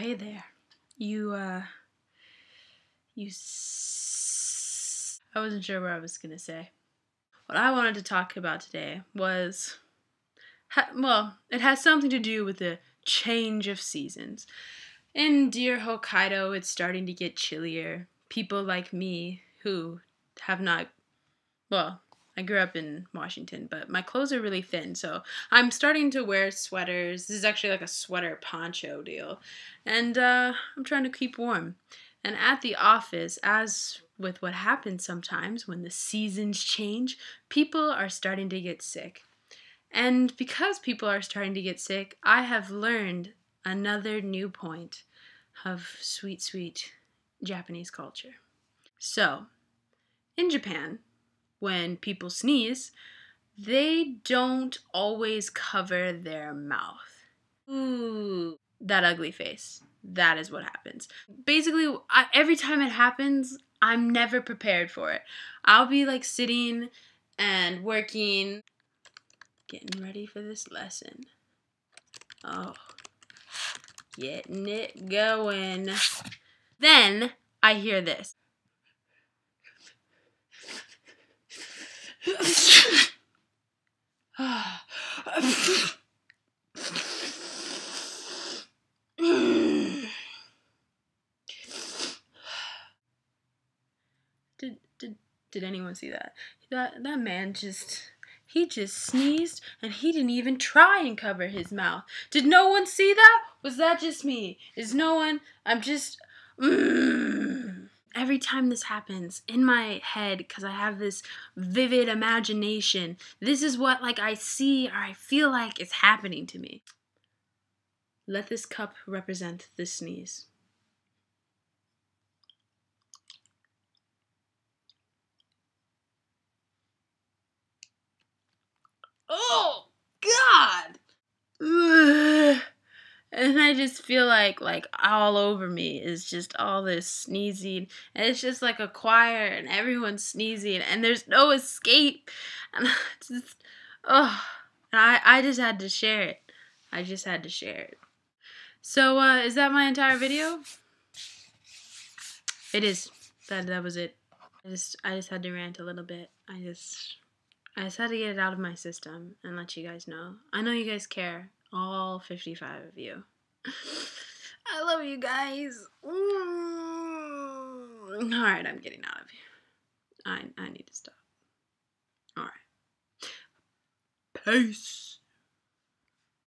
hey there. I wasn't sure what I was going to say. What I wanted to talk about today was, it has something to do with the change of seasons. In dear Hokkaido, it's starting to get chillier. People like me who have not, I grew up in Washington, but my clothes are really thin, so I'm starting to wear sweaters. This is actually like a sweater poncho deal, and I'm trying to keep warm. And at the office, as with what happens sometimes when the seasons change, people are starting to get sick. And because people are starting to get sick, I have learned another new point of sweet, sweet Japanese culture. So, in Japan, when people sneeze, they don't always cover their mouth. Ooh, that ugly face. That is what happens. Basically, every time it happens, I'm never prepared for it. I'll be like sitting and working, getting ready for this lesson. Oh, getting it going. Then I hear this. Did anyone see that? That man he just sneezed and he didn't even try and cover his mouth. Did no one see that? Was that just me? Is no one? Every time this happens in my head, because I have this vivid imagination, this is what I see or I feel like is happening to me. Let this cup represent the sneeze. Oh, God! Ugh. And I just feel like all over me is just all this sneezing. And it's just like a choir and everyone's sneezing and there's no escape. And I just had to share it. I just had to share it. So, is that my entire video? It is. That was it. I just had to rant a little bit. I just had to get it out of my system and let you guys know. I know you guys care. All 55 of you. I love you guys. Alright, I'm getting out of here. I need to stop. Alright. Peace.